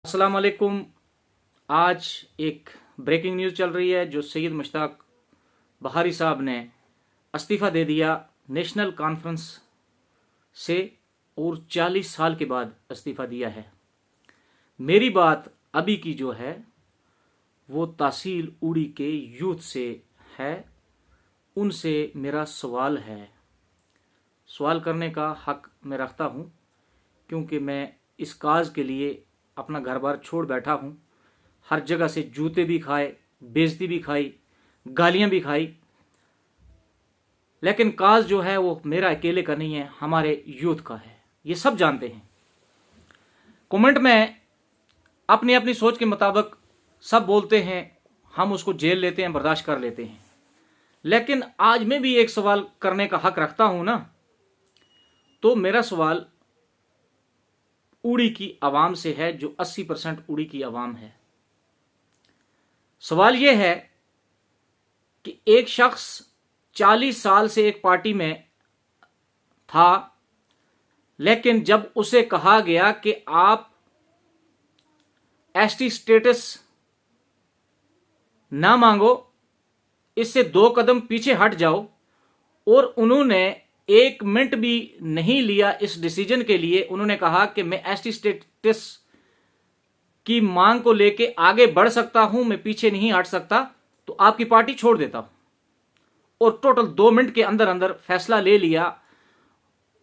अस्सलाम वालेकुम। आज एक ब्रेकिंग न्यूज़ चल रही है जो सैयद मुश्ताक बहारी साहब ने इस्तीफ़ा दे दिया नेशनल कॉन्फ्रेंस से और 40 साल के बाद इस्तीफ़ा दिया है। मेरी बात अभी की जो है वो तहसील उड़ी के यूथ से है। उनसे मेरा सवाल है, सवाल करने का हक मैं रखता हूँ क्योंकि मैं इस काज के लिए अपना घर बार छोड़ बैठा हूँ। हर जगह से जूते भी खाए, बेइज्जती भी खाई, गालियाँ भी खाई, लेकिन काज जो है वो मेरा अकेले का नहीं है, हमारे यूथ का है। ये सब जानते हैं। कमेंट में अपनी अपनी सोच के मुताबिक सब बोलते हैं, हम उसको जेल लेते हैं, बर्दाश्त कर लेते हैं। लेकिन आज मैं भी एक सवाल करने का हक रखता हूँ ना। तो मेरा सवाल उड़ी की आवाम से है, जो 80% उड़ी की आवाम है। सवाल यह है कि एक शख्स 40 साल से एक पार्टी में था, लेकिन जब उसे कहा गया कि आप एसटी स्टेटस ना मांगो, इससे 2 कदम पीछे हट जाओ, और उन्होंने 1 मिनट भी नहीं लिया इस डिसीजन के लिए। उन्होंने कहा कि मैं एसटी स्टेटस की मांग को लेके आगे बढ़ सकता हूं, मैं पीछे नहीं हट सकता, तो आपकी पार्टी छोड़ देता हूं। और टोटल 2 मिनट के अंदर अंदर फैसला ले लिया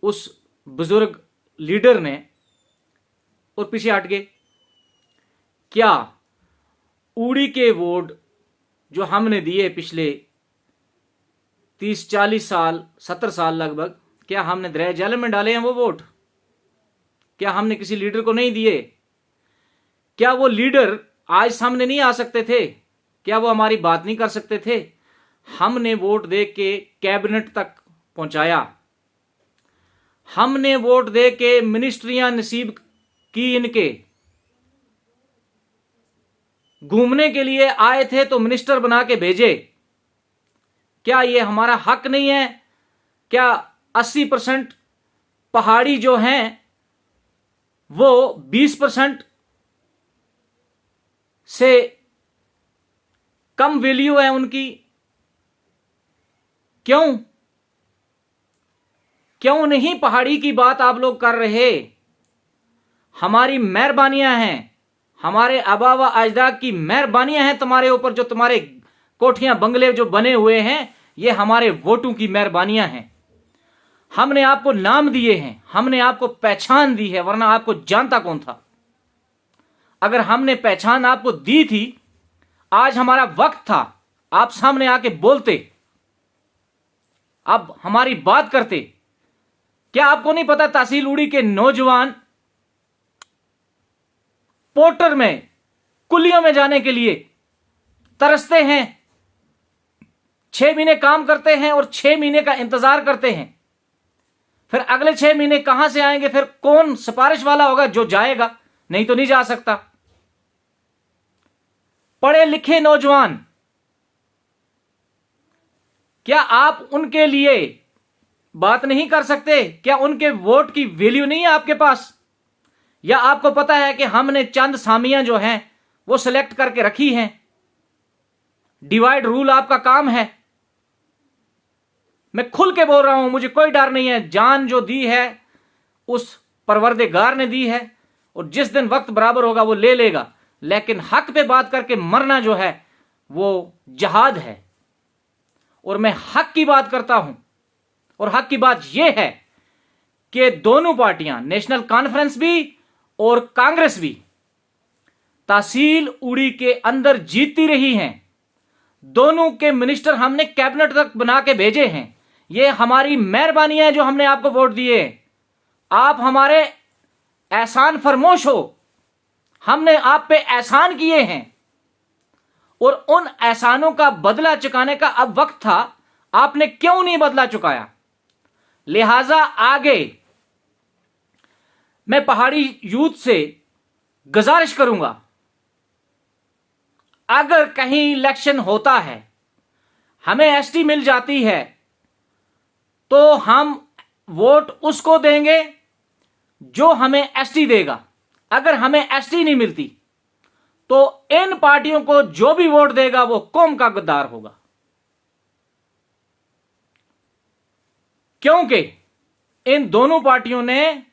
उस बुजुर्ग लीडर ने और पीछे हट गए। क्या उड़ी के वोट जो हमने दिए पिछले 30-40 साल, 70 साल लगभग, क्या हमने दरिया जल में डाले हैं वो वोट? क्या हमने किसी लीडर को नहीं दिए? क्या वो लीडर आज सामने नहीं आ सकते थे? क्या वो हमारी बात नहीं कर सकते थे? हमने वोट दे के कैबिनेट तक पहुंचाया, हमने वोट दे के मिनिस्ट्रियां नसीब की इनके। घूमने के लिए आए थे तो मिनिस्टर बना के भेजे। क्या ये हमारा हक नहीं है? क्या 80% पहाड़ी जो हैं वो 20% से कम वैल्यू है उनकी? क्यों नहीं पहाड़ी की बात आप लोग कर रहे? हमारी मेहरबानियां हैं, हमारे आबा व अजदाद की मेहरबानियां हैं तुम्हारे ऊपर। जो तुम्हारे कोठियां बंगले जो बने हुए हैं, ये हमारे वोटों की मेहरबानियां हैं। हमने आपको नाम दिए हैं, हमने आपको पहचान दी है, वरना आपको जानता कौन था? अगर हमने पहचान आपको दी थी, आज हमारा वक्त था आप सामने आके बोलते, अब हमारी बात करते। क्या आपको नहीं पता तहसील उड़ी के नौजवान पोर्टर में, कुलियों में जाने के लिए तरसते हैं? 6 महीने काम करते हैं और 6 महीने का इंतजार करते हैं। फिर अगले 6 महीने कहां से आएंगे? फिर कौन सिफारिश वाला होगा जो जाएगा? नहीं तो नहीं जा सकता। पढ़े लिखे नौजवान, क्या आप उनके लिए बात नहीं कर सकते? क्या उनके वोट की वैल्यू नहीं है आपके पास? या आपको पता है कि हमने चंद सामियां जो हैं वो सिलेक्ट करके रखी हैं? डिवाइड रूल आपका काम है। मैं खुल के बोल रहा हूं, मुझे कोई डर नहीं है। जान जो दी है उस परवरदिगार ने दी है, और जिस दिन वक्त बराबर होगा वो ले लेगा। लेकिन हक पे बात करके मरना जो है वो जहाद है, और मैं हक की बात करता हूं। और हक की बात यह है कि दोनों पार्टियां, नेशनल कॉन्फ्रेंस भी और कांग्रेस भी, तहसील उड़ी के अंदर जीतती रही हैं। दोनों के मिनिस्टर हमने कैबिनेट तक बना के भेजे हैं। ये हमारी मेहरबानी है जो हमने आपको वोट दिए। आप हमारे एहसान फरमोश हो, हमने आप पे एहसान किए हैं, और उन एहसानों का बदला चुकाने का अब वक्त था। आपने क्यों नहीं बदला चुकाया? लिहाजा आगे मैं पहाड़ी यूथ से गुजारिश करूंगा, अगर कहीं इलेक्शन होता है, हमें एसटी मिल जाती है, तो हम वोट उसको देंगे जो हमें एसटी देगा। अगर हमें एसटी नहीं मिलती तो इन पार्टियों को जो भी वोट देगा वो कौम का गद्दार होगा, क्योंकि इन दोनों पार्टियों ने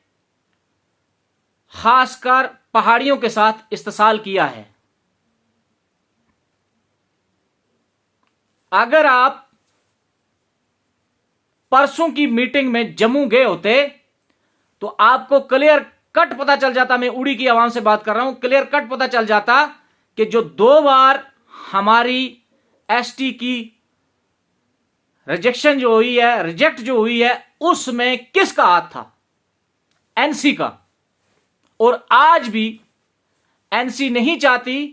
खासकर पहाड़ियों के साथ इस्तेसाल किया है। अगर आप परसों की मीटिंग में जम्मू गए होते तो आपको क्लियर कट पता चल जाता, मैं उड़ी की आवाम से बात कर रहा हूं, क्लियर कट पता चल जाता कि जो 2 बार हमारी एसटी की रिजेक्शन जो हुई है, रिजेक्ट जो हुई है, उसमें किसका हाथ था? एनसी का। और आज भी एनसी नहीं चाहती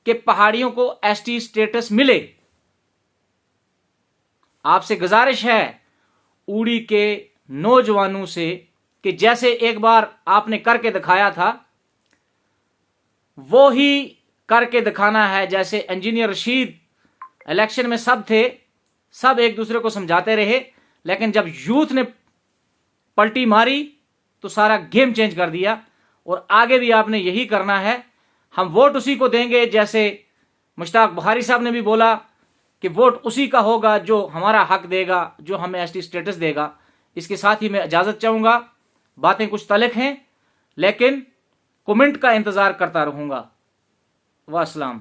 कि पहाड़ियों को एसटी स्टेटस मिले। आपसे गुजारिश है उड़ी के नौजवानों से कि जैसे एक बार आपने करके दिखाया था वो ही करके दिखाना है। जैसे इंजीनियर रशीद इलेक्शन में सब थे, सब एक दूसरे को समझाते रहे, लेकिन जब यूथ ने पलटी मारी तो सारा गेम चेंज कर दिया। और आगे भी आपने यही करना है। हम वोट उसी को देंगे, जैसे मुश्ताक बुखारी साहब ने भी बोला कि वोट उसी का होगा जो हमारा हक देगा, जो हमें एसटी स्टेटस देगा। इसके साथ ही मैं इजाजत चाहूंगा। बातें कुछ तलख हैं, लेकिन कमेंट का इंतजार करता रहूंगा। वास्सलाम।